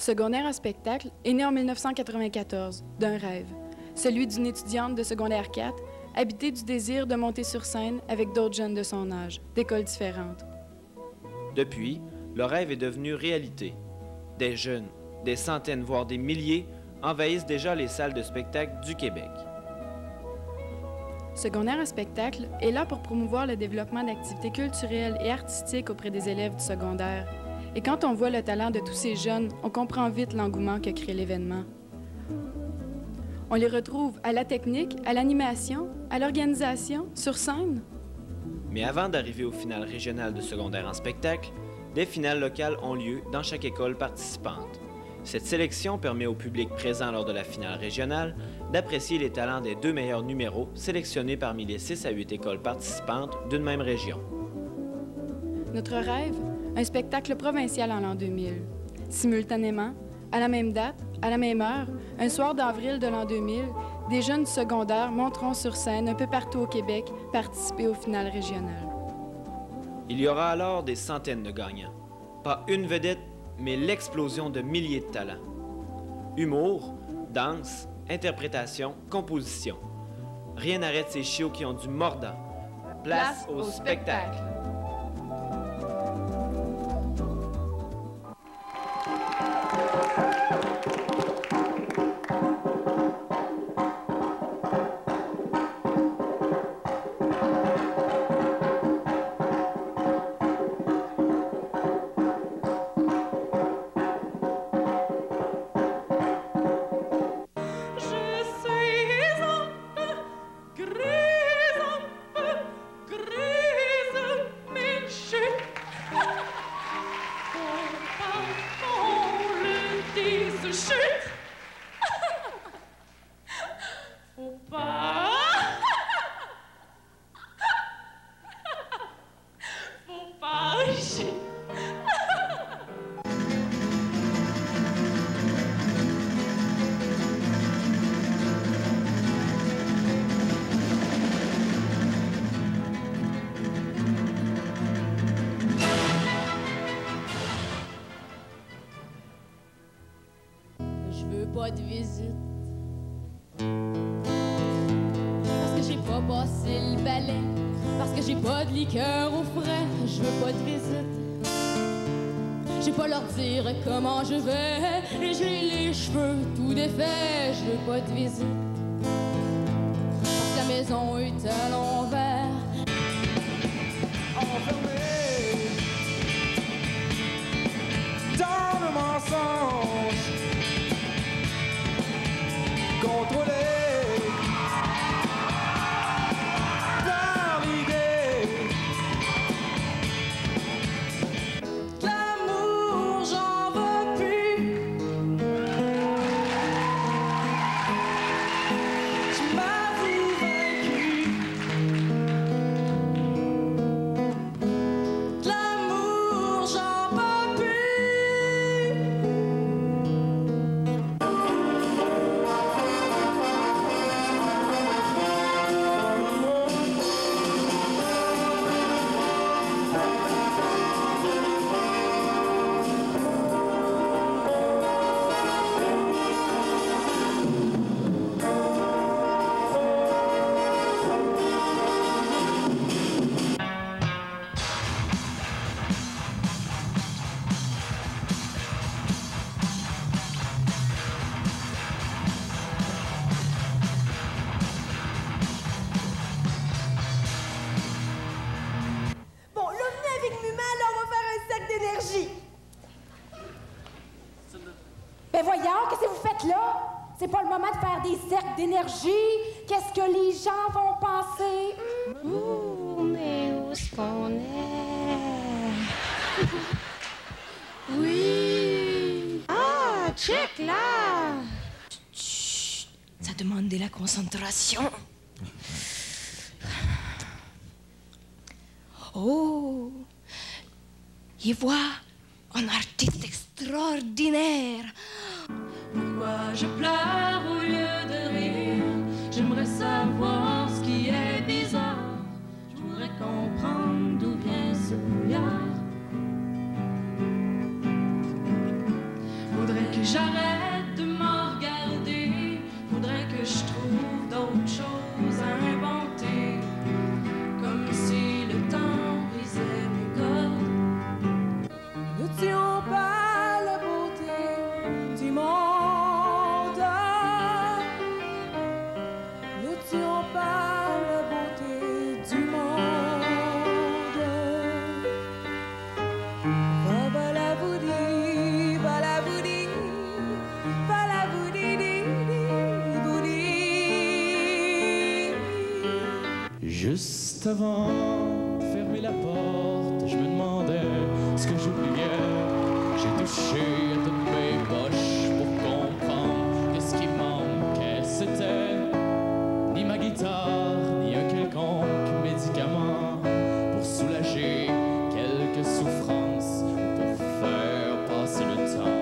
Secondaire en spectacle est né en 1994 d'un rêve, celui d'une étudiante de secondaire 4, habitée du désir de monter sur scène avec d'autres jeunes de son âge, d'écoles différentes. Depuis, le rêve est devenu réalité. Des jeunes, des centaines, voire des milliers, envahissent déjà les salles de spectacle du Québec. Secondaire en spectacle est là pour promouvoir le développement d'activités culturelles et artistiques auprès des élèves du secondaire. Et quand on voit le talent de tous ces jeunes, on comprend vite l'engouement que crée l'événement. On les retrouve à la technique, à l'animation, à l'organisation, sur scène. Mais avant d'arriver au final régional de secondaire en spectacle, des finales locales ont lieu dans chaque école participante. Cette sélection permet au public présent lors de la finale régionale d'apprécier les talents des 2 meilleurs numéros sélectionnés parmi les 6 à 8 écoles participantes d'une même région. Notre rêve, un spectacle provincial en l'an 2000. Simultanément, à la même date, à la même heure, un soir d'avril de l'an 2000, des jeunes du secondaire monteront sur scène un peu partout au Québec participer aux finales régionales. Il y aura alors des centaines de gagnants. Pas une vedette, mais l'explosion de milliers de talents. Humour, danse, interprétation, composition. Rien n'arrête ces chiots qui ont du mordant. Place au spectacle! Pas de visite parce que j'ai pas passé le balai, parce que j'ai pas de liqueur au frais. Je veux pas de visite, j'ai pas leur dire comment je vais, et j'ai les cheveux tout défaits. Je veux pas de visite parce que la maison est à l'envers. Enfermé dans le mensonge, contrôlé par l'idée. De l'amour, j'en veux plus. Je m'avoue vaincu. De l'amour, j'en peux plus. Ben voyons, qu'est-ce que vous faites là? C'est pas le moment de faire des cercles d'énergie. Qu'est-ce que les gens vont penser? Ouh, mais où est-ce qu'on est? Oui. Ah, check là. Chut, ça demande de la concentration. Oh, y vois un artiste extraordinaire. Pourquoi je pleure au lieu de rire? J'aimerais savoir ce qui est bizarre. Je voudrais comprendre d'où vient ce brouillard. Faudrait que Juste avant de fermer la porte, je me demandais ce que j'oubliais. J'ai touché à toutes mes poches pour comprendre que ce qui manquait c'était ni ma guitare, ni un quelconque médicament pour soulager quelques souffrances ou pour faire passer le temps.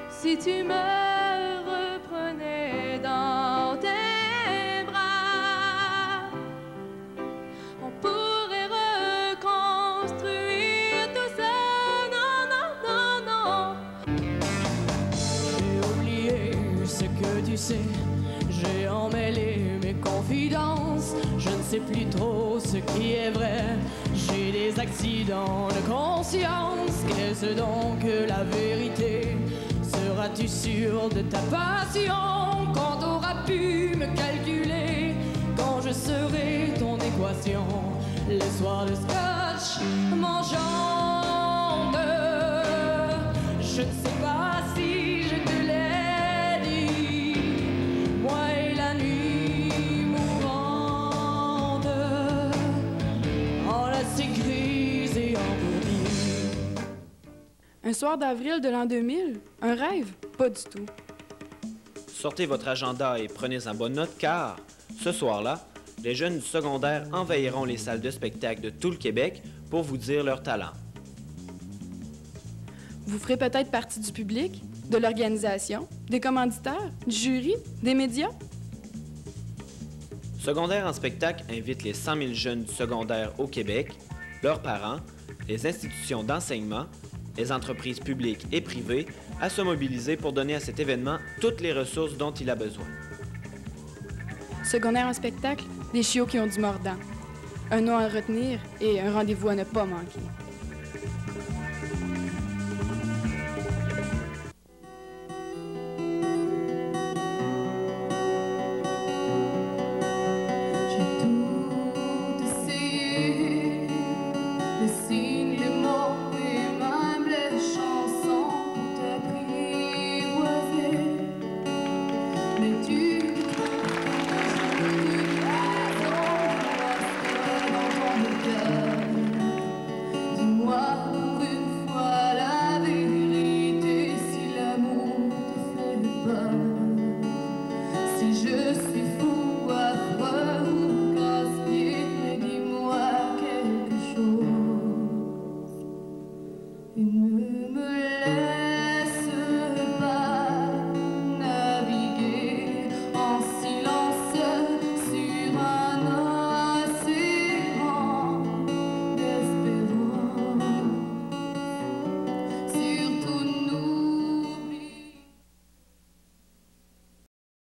Si tu me reprenais dans tes bras, on pourrait reconstruire tout ça. Non, non, non, non. J'ai oublié ce que tu sais, j'ai emmêlé mes confidences. Je ne sais plus trop ce qui est vrai, j'ai des accidents de conscience. Qu'est-ce donc que la vérité? Seras-tu sûr de ta passion quand t'auras pu me calculer? Quand je serai ton équation, les soirs de scotch m'enjambent. Je ne sais pas si je te l'ai dit, moi et la nuit mourante, enlacée, grise et engourdie. Un soir d'avril de l'an 2000? Un rêve? Pas du tout. Sortez votre agenda et prenez en bonne note car, ce soir-là, les jeunes du secondaire envahiront les salles de spectacle de tout le Québec pour vous dire leur talent. Vous ferez peut-être partie du public, de l'organisation, des commanditaires, du jury, des médias? Secondaire en spectacle invite les 100 000 jeunes du secondaire au Québec, leurs parents, les institutions d'enseignement, les entreprises publiques et privées à se mobiliser pour donner à cet événement toutes les ressources dont il a besoin. Secondaire en spectacle, des chiots qui ont du mordant. Un nom à retenir et un rendez-vous à ne pas manquer. Une